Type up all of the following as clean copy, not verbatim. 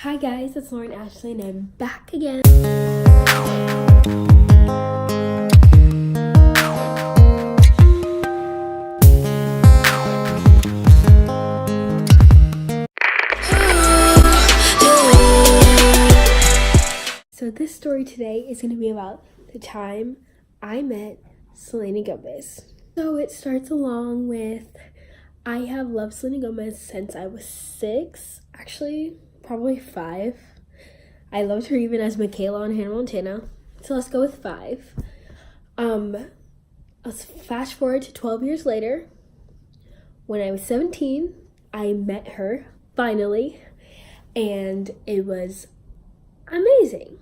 Hi guys, it's Lauren Ashley and I'm back again. So this story today is going to be about the time I met Selena Gomez. So it starts along with I have loved Selena Gomez since I was 6, actually probably 5. I loved her even as Michaela on Hannah Montana. So let's go with 5. Let's fast forward to 12 years later. When I was 17, I met her finally, and it was amazing.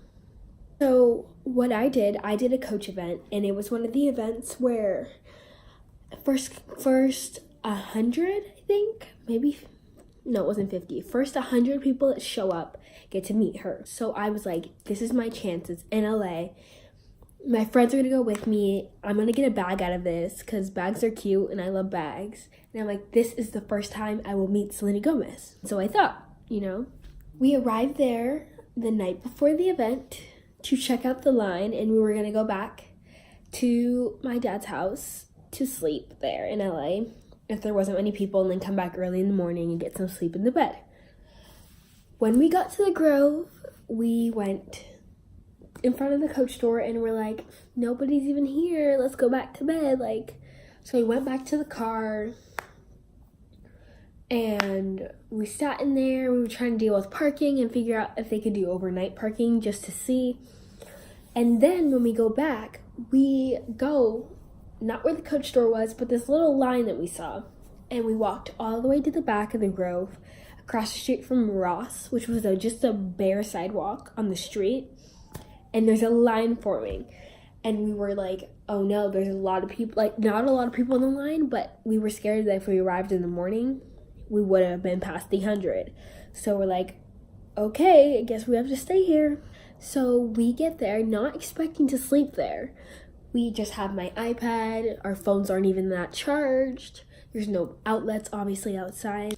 So what I did a coach event, and it was one of the events where first 100, I think, maybe, no, it wasn't 50. First 100 people that show up get to meet her. So I was like, this is my chance. It's in LA. My friends are gonna go with me. I'm gonna get a bag out of this because bags are cute and I love bags. And I'm like, this is the first time I will meet Selena Gomez. So I thought, we arrived there the night before the event to check out the line, and we were gonna go back to my dad's house to sleep there in LA if there wasn't many people, and then come back early in the morning and get some sleep in the bed. When we got to the Grove, we went in front of the Coach store and we're like, nobody's even here, let's go back to bed. So we went back to the car and we sat in there. We were trying to deal with parking and figure out if they could do overnight parking just to see. And then when we go back, we go not where the Coach store was, but this little line that we saw. And we walked all the way to the back of the Grove, across the street from Ross, which was just a bare sidewalk on the street. And there's a line forming. And we were like, oh no, there's a lot of people, not a lot of people in the line, but we were scared that if we arrived in the morning, we would have been past the 100. So we're like, okay, I guess we have to stay here. So we get there, not expecting to sleep there. We just have my iPad. Our phones aren't even that charged. There's no outlets, obviously, outside.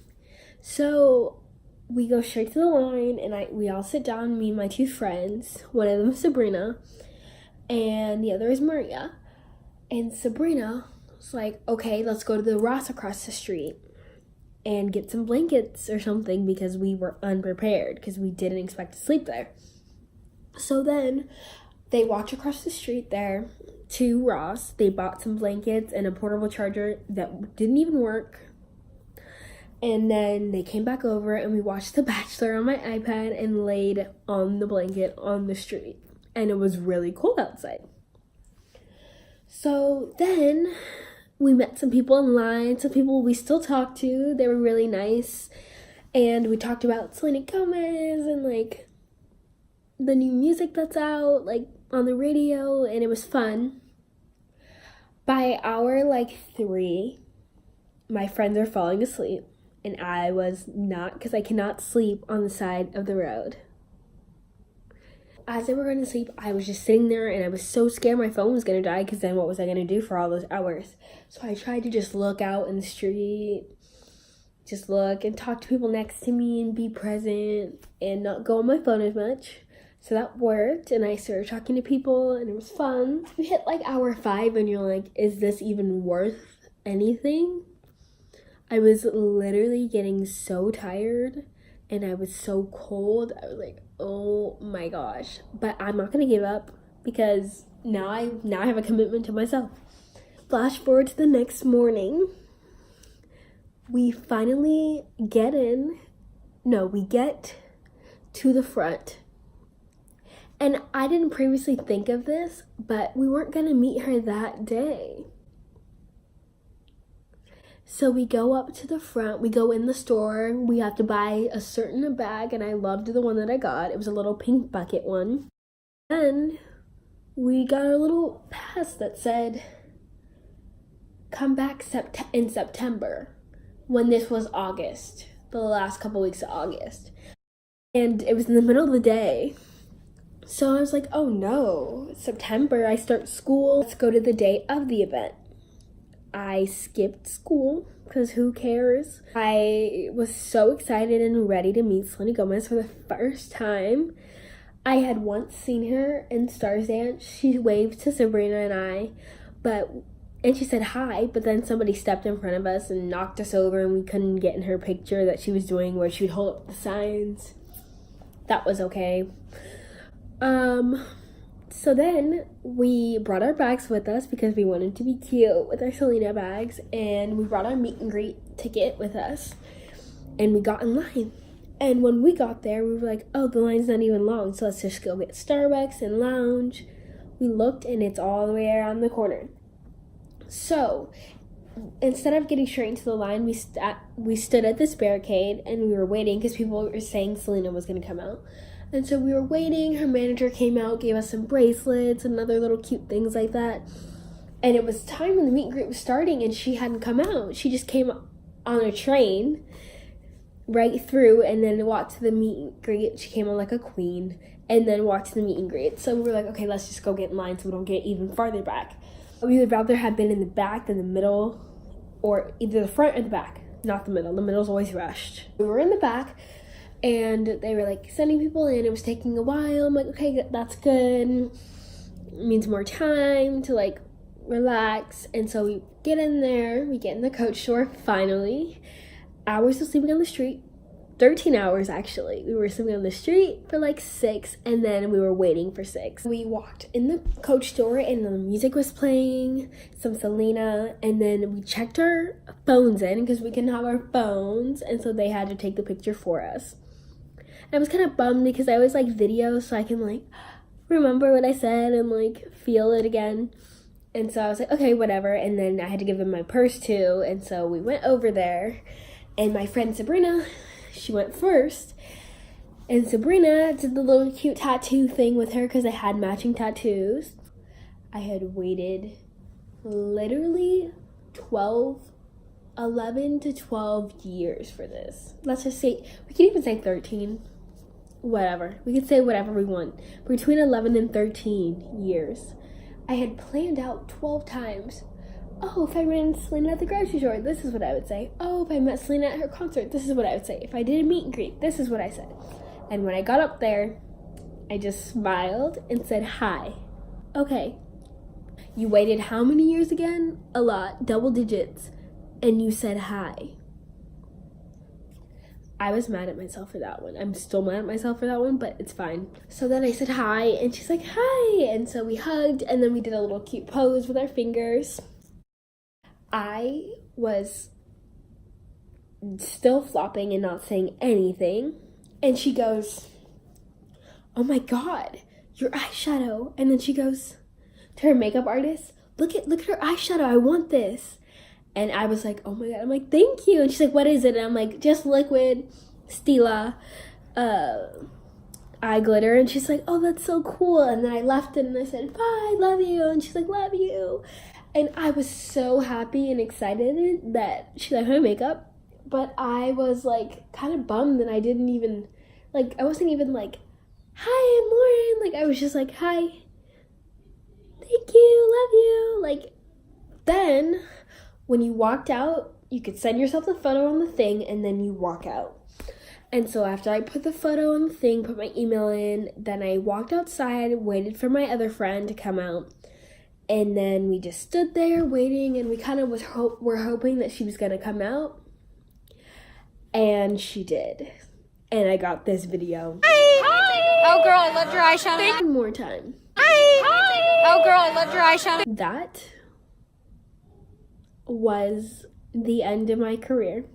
So we go straight to the line, and we all sit down, me and my 2 friends. One of them is Sabrina, and the other is Maria. And Sabrina was like, okay, let's go to the Ross across the street and get some blankets or something, because we were unprepared, because we didn't expect to sleep there. So then they walked across the street there to Ross. They bought some blankets and a portable charger that didn't even work. And then they came back over and we watched The Bachelor on my iPad and laid on the blanket on the street. And it was really cold outside. So then we met some people in line, some people we still talk to. They were really nice. And we talked about Selena Gomez and the new music that's out, on the radio, and it was fun. By hour 3, my friends are falling asleep, and I was not, because I cannot sleep on the side of the road. As they were going to sleep, I was just sitting there, and I was so scared my phone was going to die, because then what was I going to do for all those hours? So I tried to just look out in the street, just look and talk to people next to me and be present and not go on my phone as much. So that worked, and I started talking to people, and it was fun. We hit hour 5, and you're like, is this even worth anything? I was literally getting so tired, and I was so cold. I was like, oh my gosh. But I'm not gonna give up, because now I have a commitment to myself. Flash forward to the next morning. We finally get to the front. And I didn't previously think of this, but we weren't going to meet her that day. So we go up to the front, we go in the store, we have to buy a certain bag, and I loved the one that I got. It was a little pink bucket one. Then we got a little pass that said, come back in September, when this was August, the last couple weeks of August. And it was in the middle of the day. So I was like, oh no, September, I start school. Let's go to the day of the event. I skipped school because who cares? I was so excited and ready to meet Selena Gomez for the first time. I had once seen her in Stars Dance. She waved to Sabrina and I, and she said hi, but then somebody stepped in front of us and knocked us over, and we couldn't get in her picture that she was doing where she would hold up the signs. That was okay. So then we brought our bags with us because we wanted to be cute with our Selena bags, and we brought our meet and greet ticket with us, and we got in line. And when we got there, we were like, oh, the line's not even long, so let's just go get Starbucks and lounge. We looked, and it's all the way around the corner. So instead of getting straight into the line, we stood at this barricade, and we were waiting because people were saying Selena was going to come out. And so we were waiting. Her manager came out, gave us some bracelets and other little cute things like that. And it was time when the meet and greet was starting, and she hadn't come out. She just came on a train right through and then walked to the meet and greet. She came on like a queen and then walked to the meet and greet. So we were like, okay, let's just go get in line so we don't get even farther back. We would rather have been in the back than the middle, or either the front or the back, not the middle. The middle's always rushed. We were in the back, and they were like sending people in. It was taking a while. I'm like, okay, that's good. It means more time to like relax. And so we get in there, we get in the coach store finally. Hours of sleeping on the street, 13 hours actually. We were sleeping on the street for like 6, and then we were waiting for 6. We walked in the coach store, and the music was playing, some Selena, and then we checked our phones in because we couldn't have our phones, and so they had to take the picture for us. And I was kind of bummed because I always like videos so I can like remember what I said and like feel it again. And so I was like, okay, whatever. And then I had to give them my purse too, and so we went over there. And my friend Sabrina, she went first. And Sabrina did the little cute tattoo thing with her because I had matching tattoos. I had waited literally 11 to 12 years for this. Let's just say, we can even say 13. Whatever. We could say whatever we want. Between 11 and 13 years. I had planned out 12 times. Oh, if I ran into Selena at the grocery store, this is what I would say. Oh, if I met Selena at her concert, this is what I would say. If I did a meet and greet, this is what I said. And when I got up there, I just smiled and said hi. Okay, you waited how many years again? A lot, double digits, and you said hi. I was mad at myself for that one. I'm still mad at myself for that one, but it's fine. So then I said hi, and she's like, hi. And so we hugged, and then we did a little cute pose with our fingers. I was still flopping and not saying anything. And she goes, oh my God, your eyeshadow. And then she goes to her makeup artist, look at her eyeshadow, I want this. And I was like, oh my God. I'm like, thank you. And she's like, what is it? And I'm like, just liquid Stila eye glitter. And she's like, oh, that's so cool. And then I left it and I said, bye, love you. And she's like, love you. And I was so happy and excited that she liked my makeup. But I was like kind of bummed that I didn't even, like, I wasn't even like, hi, I'm Lauren. Like, I was just like, hi, thank you, love you. Like, then when you walked out, you could send yourself the photo on the thing and then you walk out. And so after I put the photo on the thing, put my email in, then I walked outside, waited for my other friend to come out. And then we just stood there waiting, and we kind of were hoping that she was going to come out. And she did. And I got this video. Hi! Oh, girl, I loved your eyeshadow. One more time. Hi! Oh, girl, I loved your eyeshadow. That was the end of my career.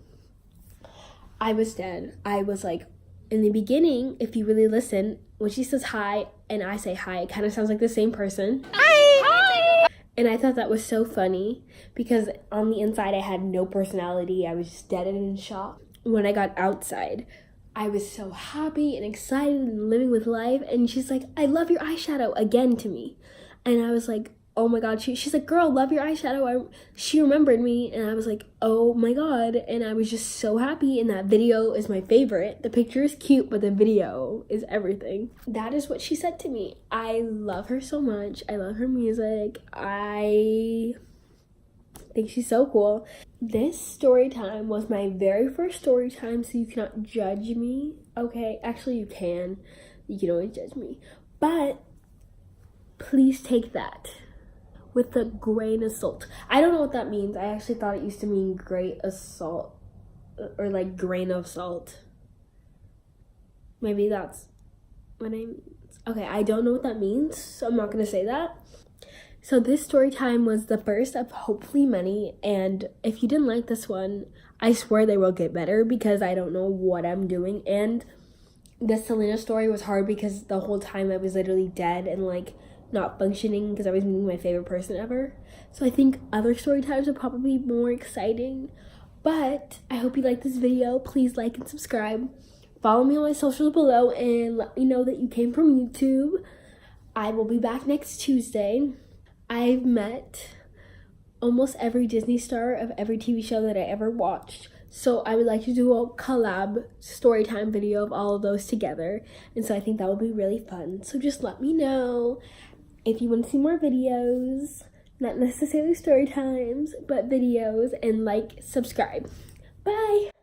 I was dead. I was like, in the beginning, if you really listen, when she says hi and I say hi, it kind of sounds like the same person. Hi! And I thought that was so funny because on the inside I had no personality. I was just dead and in shock. When I got outside, I was so happy and excited and living with life. And she's like, I love your eyeshadow again to me. And I was like, oh my God. She's like, girl, love your eyeshadow. She remembered me. And I was like, oh my God. And I was just so happy. And that video is my favorite. The picture is cute, but the video is everything. That is what she said to me. I love her so much. I love her music. I think she's so cool. This story time was my very first story time, so you cannot judge me, okay? Actually, you can. You can always judge me. But please take that with a grain of salt. I don't know what that means. I actually thought it used to mean great assault or like grain of salt. Maybe that's what I mean. Okay, I don't know what that means, so I'm not gonna say that. So this story time was the first of hopefully many, and if you didn't like this one, I swear they will get better because I don't know what I'm doing. And the Selena story was hard because the whole time I was literally dead and like not functioning because I was meeting my favorite person ever. So I think other story times are probably more exciting. But I hope you like this video. Please like and subscribe. Follow me on my socials below and let me know that you came from YouTube. I will be back next Tuesday. I've met almost every Disney star of every TV show that I ever watched. So I would like to do a collab story time video of all of those together. And so I think that would be really fun. So just let me know if you want to see more videos. Not necessarily story times, but videos. And like, subscribe. Bye!